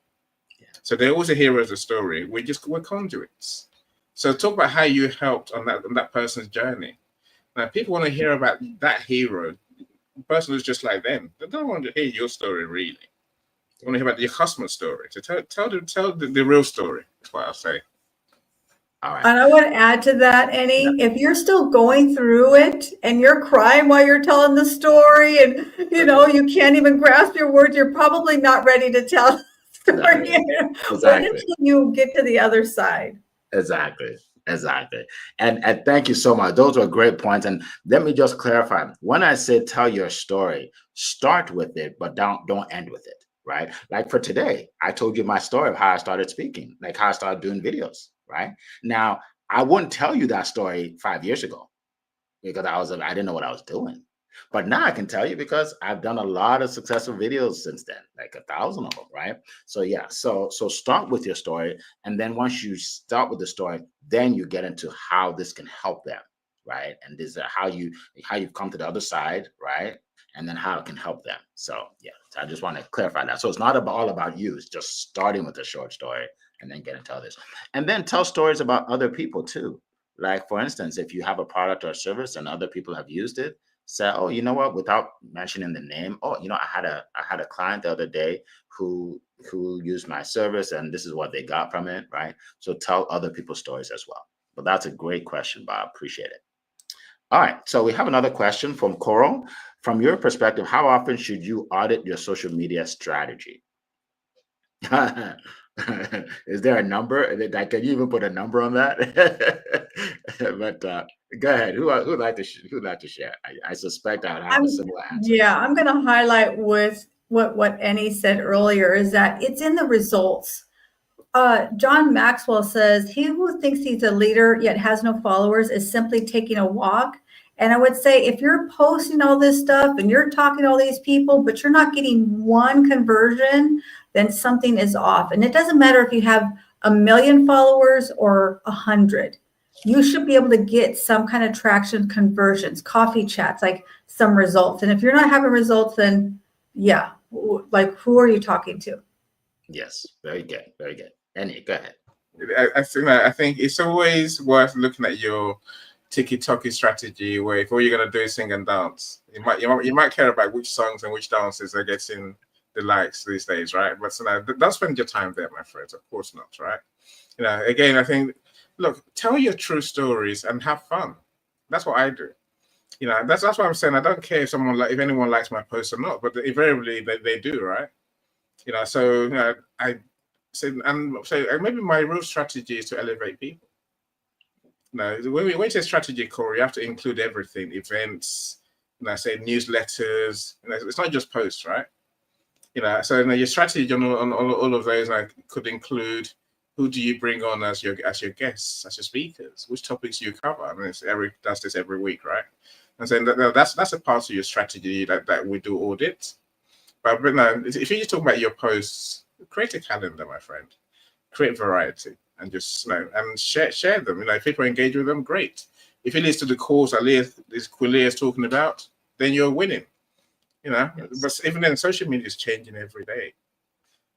Yeah. So they're always the heroes of the story. We're conduits. So talk about how you helped on that person's journey. Now, people want to hear about that hero, the person who's just like them. They don't want to hear your story, really. They want to hear about your customer story. So tell the real story. That's what I'll say. All right. And I want to add to that, Annie, if you're still going through it and you're crying while you're telling the story, and you can't even grasp your words, you're probably not ready to tell the story. Exactly. Until you get to the other side. Exactly. And thank you so much. Those were great points. And let me just clarify. When I say tell your story, start with it, but don't end with it, right? Like for today, I told you my story of how I started speaking, like how I started doing videos, right? Now, I wouldn't tell you that story 5 years ago because I didn't know what I was doing. But now I can tell you because I've done a lot of successful videos since then, like 1,000 of them, right? So yeah, so start with your story. And then once you start with the story, then you get into how this can help them, right? And this is how you've come to the other side, right? And then how it can help them. So yeah, so I just want to clarify that. So it's not all about you. It's just starting with a short story and then getting to others. And then tell stories about other people too. Like for instance, if you have a product or service and other people have used it, say, oh, you know what, without mentioning the name, I had a client the other day who used my service and this is what they got from it, right? So tell other people's stories as well. But that's a great question, Bob. Appreciate it. All right. So we have another question from Coral. From your perspective, how often should you audit your social media strategy? Is there a number? Can you even put a number on that? But go ahead. Who'd like to share? I suspect I would have a similar answer. Yeah, I'm going to highlight with what Annie said earlier is that it's in the results. John Maxwell says, he who thinks he's a leader yet has no followers is simply taking a walk. And I would say if you're posting all this stuff and you're talking to all these people, but you're not getting one conversion, then something is off. And it doesn't matter if you have 1 million followers or 100. You should be able to get some kind of traction, conversions, coffee chats, like some results. And if you're not having results, then yeah, like who are you talking to? Yes, very good, very good. Annie, go ahead. I think it's always worth looking at your tiki-toki strategy, where if all you're gonna do is sing and dance, you might care about which songs and which dances are getting the likes these days, right? But don't spend your time there, my friends. Of course not, right? Again, I think, look, tell your true stories and have fun. That's what I do. That's what I'm saying. I don't care if anyone likes my post or not, but invariably they do, right? So maybe my real strategy is to elevate people. When you say strategy, Corey, you have to include everything: events, say newsletters. It's not just posts, right? So your strategy on all of those could include, who do you bring on as your guests, as your speakers? Which topics do you cover? I mean, Eric does this every week, right? And so that's a part of your strategy that we do audit. But if you just talk about your posts, create a calendar, my friend. Create variety and just and share them. If people engage with them, great. If it leads to the cause that Queen Leah is talking about, then you're winning. Yes. But even then, social media is changing every day.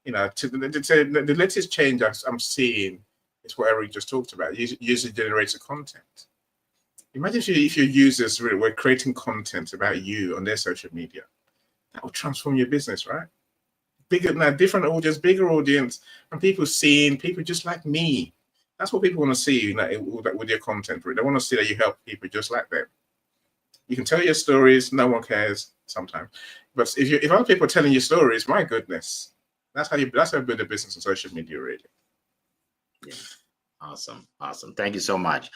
The latest change I'm seeing is what Eric just talked about: user-generated content. Imagine if your users were creating content about you on their social media. That would transform your business, right? Different audience, bigger audience, and people just like me. That's what people want to see with your content. They want to see that you help people just like them. You can tell your stories, no one cares sometimes. But if other people are telling you stories, my goodness, that's how you build a business on social media, really. Yeah. Awesome. Thank you so much.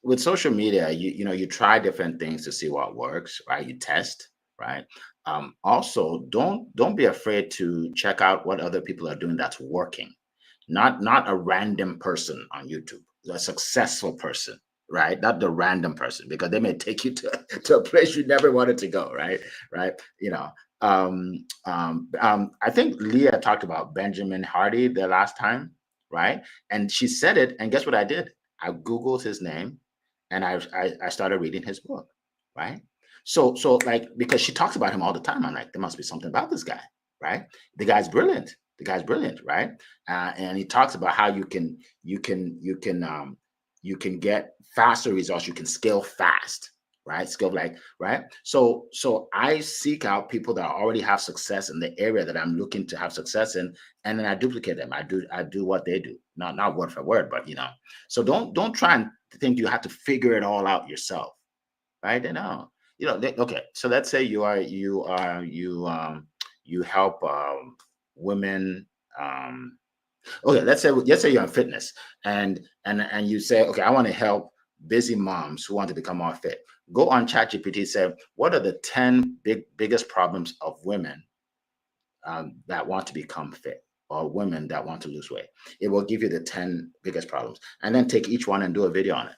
With social media, you try different things to see what works, right? You test, right? Also, don't be afraid to check out what other people are doing that's working. Not a random person on YouTube, a successful person, right? Not the random person, because they may take you to a place you never wanted to go, right? I think Leah talked about Benjamin Hardy the last time, right? And she said it, and guess what I did? I Googled his name, and I started reading his book, right? So because she talks about him all the time, I'm like, there must be something about this guy, right? The guy's brilliant, right? And he talks about how you can get faster results. You can scale fast, right? Right? So I seek out people that already have success in the area that I'm looking to have success in, and then I duplicate them. I do what they do, not word for word, but So don't try and think you have to figure it all out yourself, right? Okay. So let's say you help women. Okay, let's say you're in fitness, and you say, okay, I want to help busy moms who want to become more fit. Go on ChatGPT, say, what are the 10 biggest problems of women that want to become fit, or women that want to lose weight? It will give you the 10 biggest problems, and then take each one and do a video on it.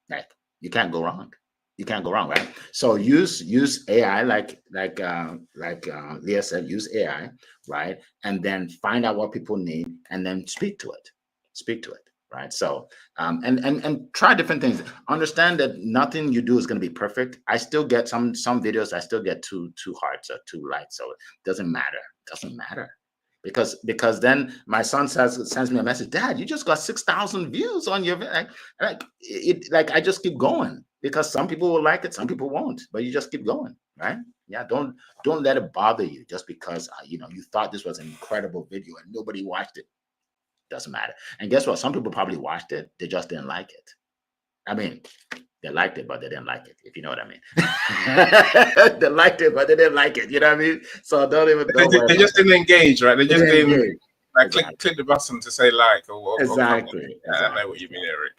Right? You can't go wrong. Right? So use AI, like Leah said, use AI, right? And then find out what people need, and then speak to it, right? So and try different things. Understand that nothing you do is going to be perfect. I still get some videos. I still get two hearts or 2 likes, so it doesn't matter. Because then my son sends me a message, Dad, you just got 6,000 views on your video. I just keep going, because some people will like it, some people won't, but you just keep going, right? Yeah, don't let it bother you just because you thought this was an incredible video and nobody watched it. Doesn't matter. And guess what? Some people probably watched it, they just didn't like it. I mean, They liked it, but they didn't like it, if you know what I mean. They liked it, but they didn't like it. You know what I mean? So don't worry. They just didn't engage, right? They just didn't engage. like Exactly. click the button to say like or Exactly. I know what you mean, Eric.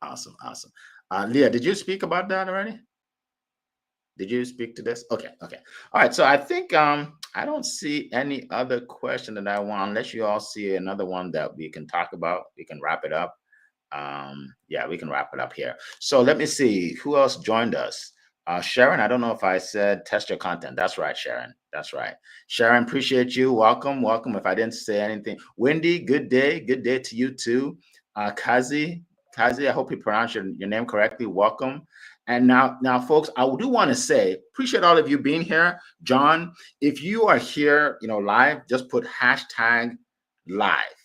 Awesome. Leah, did you speak about that already? Did you speak to this? Okay. All right. So I think I don't see any other question that I want, unless you all see another one that we can talk about. We can wrap it up. Yeah, we can wrap it up here. So let me see who else joined us. Sharon, I don't know if I said test your content. That's right, Sharon. That's right. Sharon, appreciate you. Welcome. If I didn't say anything. Wendy, good day. Good day to you too. Kazi, I hope you pronounce your name correctly. Welcome. And now, folks, I do want to say, appreciate all of you being here. John, if you are here, live, just put #live.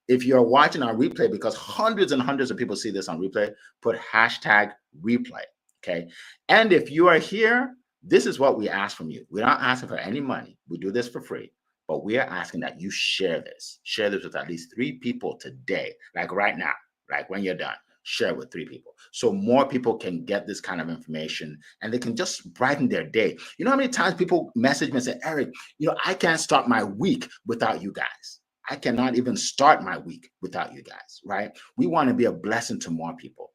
If you're watching on replay, because hundreds and hundreds of people see this on replay, put #replay. Okay. And if you are here, this is what we ask from you. We're not asking for any money. We do this for free, but we are asking that you share this with at least 3 people today. Like right now, like when you're done, share with 3 people. So more people can get this kind of information and they can just brighten their day. You know how many times people message me and say, Eric, I can't start my week without you guys. I cannot even start my week without you guys, right? We want to be a blessing to more people.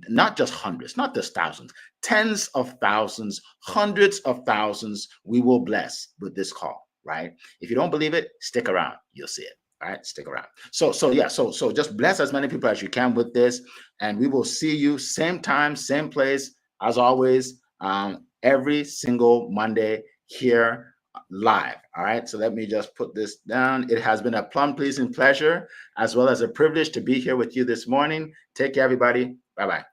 Not just hundreds, not just thousands, tens of thousands, hundreds of thousands, we will bless with this call, right? If you don't believe it, stick around, you'll see it, all right? Stick around. So just bless as many people as you can with this, and we will see you same time, same place, as always, every single Monday here live. All right. So let me just put this down. It has been a plum pleasing pleasure, as well as a privilege to be here with you this morning. Take care, everybody. Bye-bye.